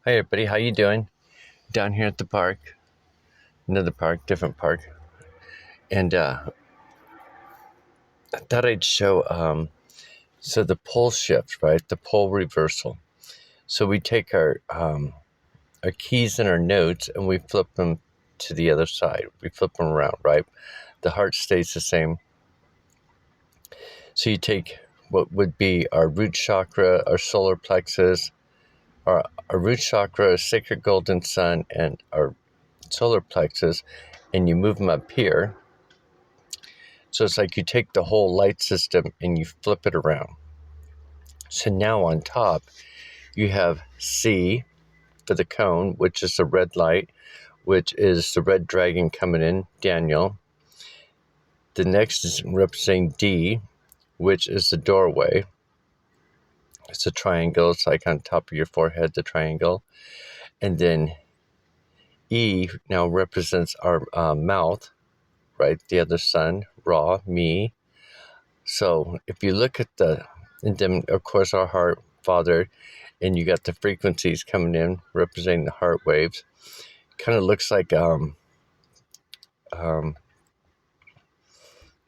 Hi everybody, how you doing? Down here at the park, another park, different park, and I thought I'd show so the pole shift, right? The pole reversal. So we take our keys and our notes and we flip them to the other side. We flip them around, right? The heart stays the same. So you take what would be our root chakra, our solar plexus, our root chakra, sacred golden sun, and our solar plexus, and you move them up here. So it's like you take the whole light system and you flip it around. So now on top, you have C for the cone, which is the red light, which is the red dragon coming in, Daniel. The next is representing D, which is the doorway. It's a triangle. It's like on top of your forehead, the triangle. And then E now represents our mouth, right? The other sun, Ra, me. So if you look at and then of course our heart, Father, and you got the frequencies coming in representing the heart waves. Kind of looks like the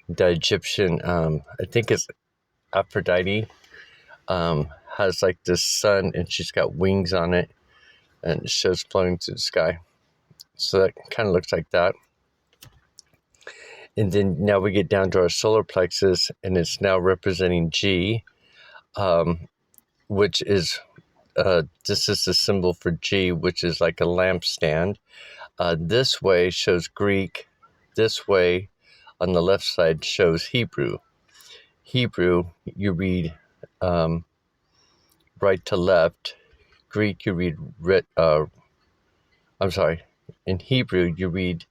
Egyptian, I think it's Aphrodite, has like this sun and she's got wings on it and it shows floating through the sky. So that kind of looks like that. And then now we get down to our solar plexus and it's now representing G, which is this is the symbol for G, which is like a lampstand. This way shows Greek. This way on the left side shows Hebrew. Hebrew, you read right to left. Greek, you read I'm sorry. In Hebrew, you read,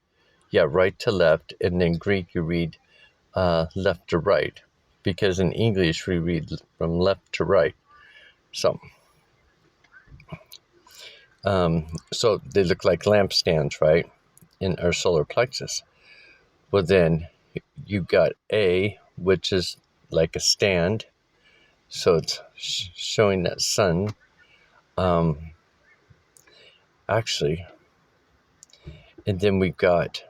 right to left. And then Greek, you read left to right. Because in English, we read from left to right. So they look like lampstands, right, in our solar plexus. Well, then you've got A, which is like a stand. So it's showing that sun. Actually, and then we've got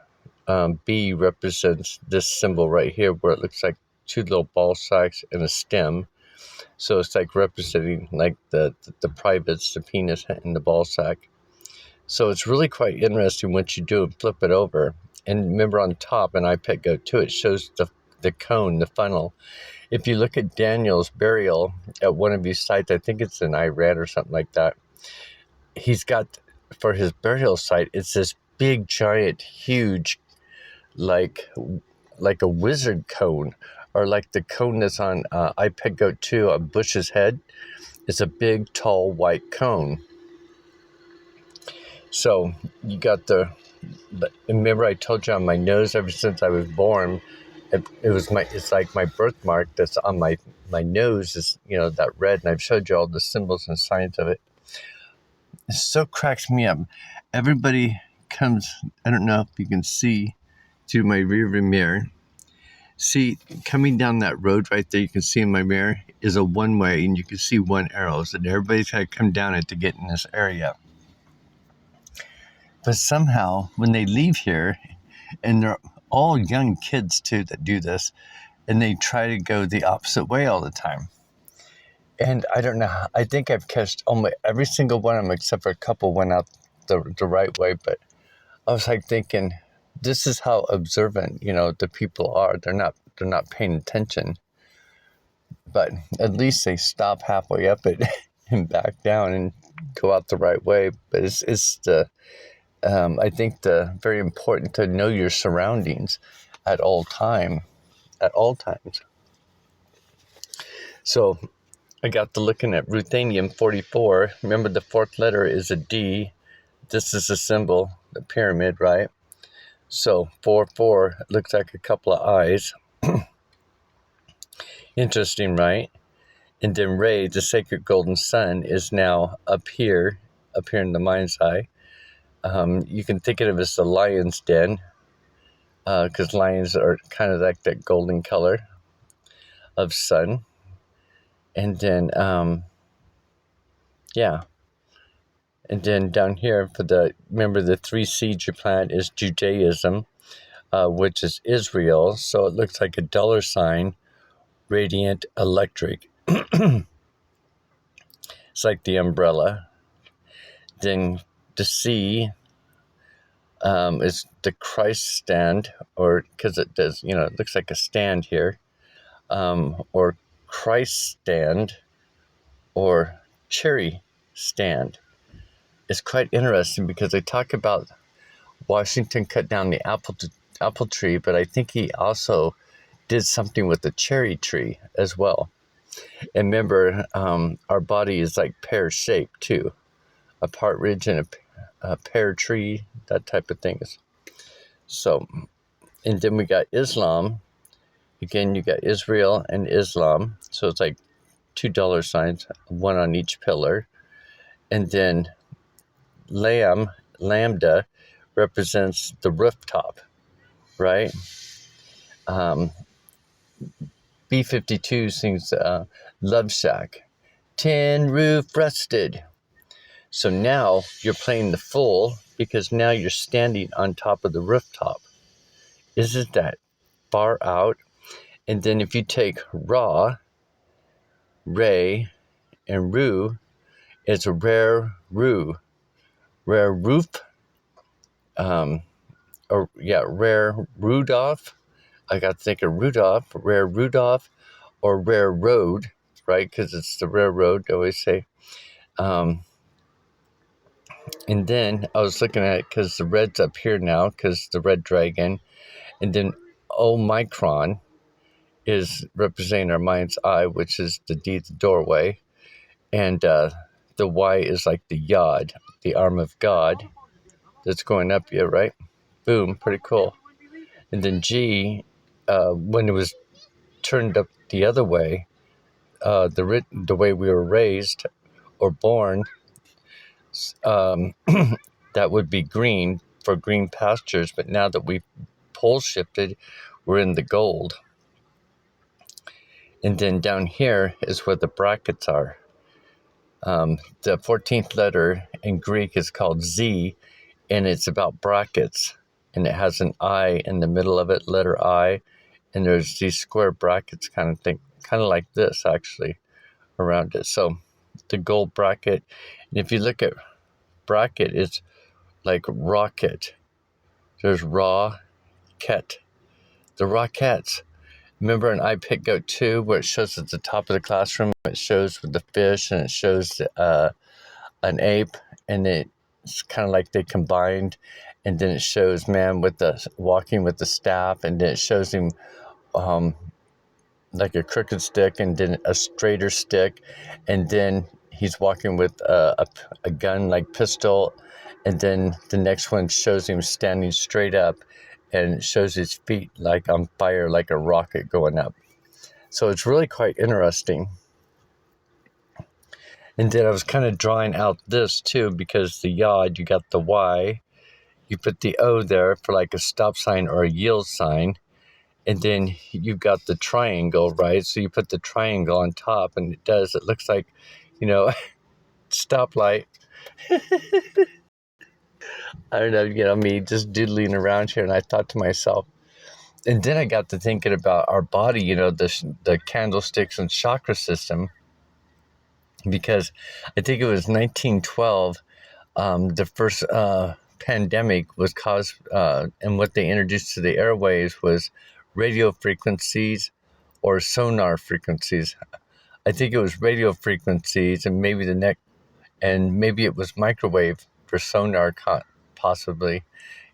B represents this symbol right here where it looks like two little ball sacks and a stem. So it's like representing like the privates, the penis and the ball sack. So it's really quite interesting once you do it, flip it over. And remember on top, and I pet go too, it shows the cone, the funnel. If you look at Daniel's burial at one of these sites, I think it's in Iran or something like that, he's got, for his burial site, it's this big, giant, huge, like a wizard cone, or like the cone that's on iPet Goat 2 on Bush's head. It's a big, tall, white cone. So you got remember I told you on my nose ever since I was born, it's like my birthmark that's on my nose is, that red, and I've showed you all the symbols and signs of it. It so cracks me up. Everybody comes, I don't know if you can see through my rearview mirror. See, coming down that road right there, you can see in my mirror, is a one-way, and you can see one arrow. So everybody's got to come down it to get in this area. But somehow, when they leave here, and they're all young kids too that do this, and they try to go the opposite way all the time. And I don't know, I think I've catched almost every single one of them except for a couple went out the right way. But I was like thinking, this is how observant, the people are. They're not paying attention. But at least they stop halfway up it and back down and go out the right way. But it's I think very important to know your surroundings at all times. So I got to looking at Ruthenium 44. Remember, the fourth letter is a D. This is a symbol, the pyramid, right? So 4 looks like a couple of eyes. Interesting, right? And then Re, the sacred golden sun, is now up here in the mind's eye. You can think of it as the lion's den, because lions are kind of like that golden color of sun. And then, And then down here remember the 3 seeds you plant is Judaism, which is Israel. So it looks like a $sign, radiant electric. It's like the umbrella. Then the C is the Christ stand, or because it does, it looks like a stand here, or Christ stand, or cherry stand. It's quite interesting because they talk about Washington cut down the apple tree, but I think he also did something with the cherry tree as well. And remember, our body is like pear-shaped too, a partridge and a pear tree, that type of things. So, and then we got Islam. Again, you got Israel and Islam. So it's like $2 signs, one on each pillar. And then lambda represents the rooftop, right? B-52 sings Love Shack, tin roof rusted. So now you're playing the full because now you're standing on top of the rooftop. Isn't that far out? And then if you take Ra, Ray, and Ru, it's a rare roof. Rare Rudolph. I got to think of Rudolph, rare Rudolph, or rare road, right? Because it's the railroad, I always say. And then I was looking at it because the red's up here now, because the red dragon. And then Omicron is representing our mind's eye, which is the D, the doorway. And the Y is like the yod, the arm of God that's going up here, right? Boom, pretty cool. And then G, when it was turned up the other way, the way we were raised or born, that would be green for green pastures. But now that we've pole shifted, we're in the gold. And then down here is where the brackets are. The 14th letter in Greek is called Z, and it's about brackets. And it has an I in the middle of it, letter I. And there's these square brackets kind of like this, actually, around it. So the gold bracket. And if you look at bracket, it's like rocket. There's Ra-ket. The Rockettes. Remember in I Pick Goat 2 where it shows at the top of the classroom, it shows with the fish and it shows an ape, and it's kind of like they combined, and then it shows man with the walking with the staff, and then it shows him like a crooked stick and then a straighter stick, and then he's walking with a gun like pistol, and then the next one shows him standing straight up and shows his feet like on fire, like a rocket going up. So it's really quite interesting. And then I was kind of drawing out this too, because the yod, you got the Y, you put the O there for like a stop sign or a yield sign, and then you got the triangle, right? So you put the triangle on top, and it looks like, stoplight. I don't know, me just doodling around here, and I thought to myself, and then I got to thinking about our body, the candlesticks and chakra system, because I think it was 1912, the first pandemic was caused, and what they introduced to the airwaves was radio frequencies or sonar frequencies. I think it was radio frequencies, and maybe maybe it was microwave for sonar, possibly,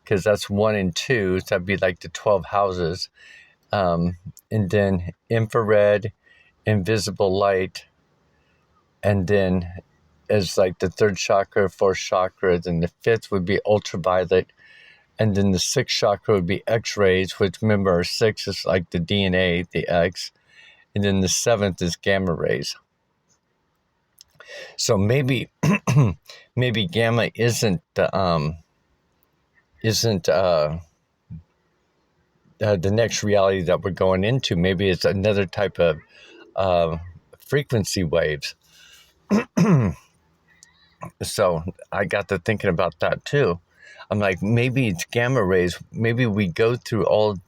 because that's 1 and 2. So that'd be like the 12 houses, and then infrared, invisible light, and then as like the 3rd chakra, 4th chakra, then the 5th would be ultraviolet, and then the 6th chakra would be X-rays, which remember 6 is like the DNA, the X, and then the 7th is gamma rays. So maybe gamma isn't the next reality that we're going into. Maybe it's another type of frequency waves. So I got to thinking about that too. I'm like, maybe it's gamma rays. Maybe we go through all,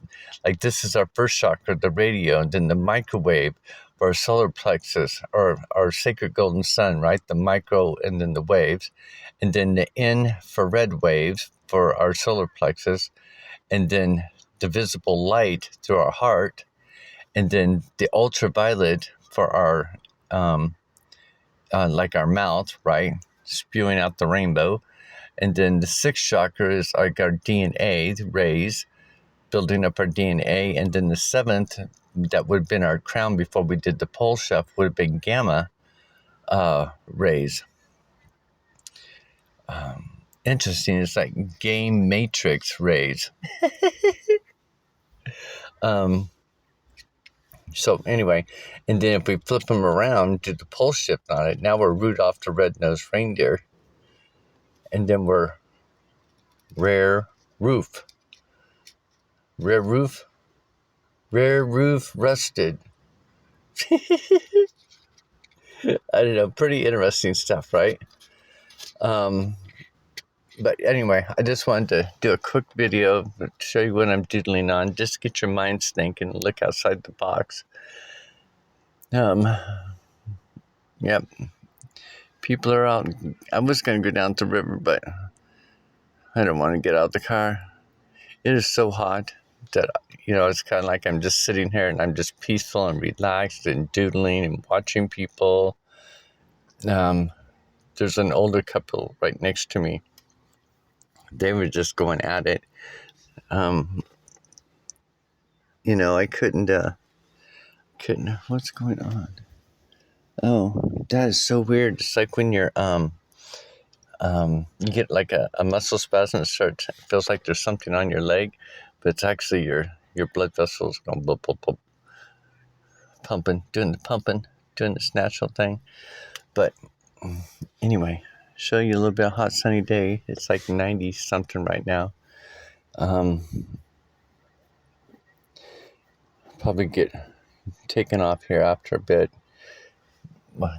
like, this is our first chakra, the radio, and then the microwave for our solar plexus, or our sacred golden sun, right? The micro and then the waves. And then the infrared waves for our solar plexus. And then the visible light through our heart. And then the ultraviolet for our, like our mouth, right? Spewing out the rainbow. And then the sixth chakra is like our DNA, the rays, building up our DNA. And then the seventh, that would have been our crown before we did the pole shift, would have been gamma rays. Interesting. It's like game matrix rays. So anyway, and then if we flip them around, do the pole shift on it, now we're Rudolph the Red-Nosed Reindeer. And then we're rare roof. Rare roof rusted. I don't know, pretty interesting stuff, right? But anyway, I just wanted to do a quick video to show you what I'm doodling on, just get your mind thinking, look outside the box. Yep. People are out. I was going to go down to the river, but I don't want to get out of the car. It is so hot that, it's kind of like I'm just sitting here and I'm just peaceful and relaxed and doodling and watching people. There's an older couple right next to me. They were just going at it. I couldn't, what's going on? Oh, that is so weird. It's like when you're, you get like a muscle spasm and it feels like there's something on your leg, but it's actually your blood vessels going boop, boop, boop, pumping, doing this natural thing. But anyway, show you a little bit of hot sunny day. It's like 90 something right now. Probably get taken off here after a bit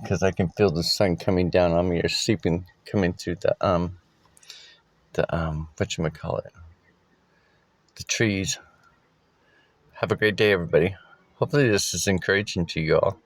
because I can feel the sun coming down on me or seeping, coming through the whatchamacallit, the trees. Have a great day, everybody. Hopefully this is encouraging to you all.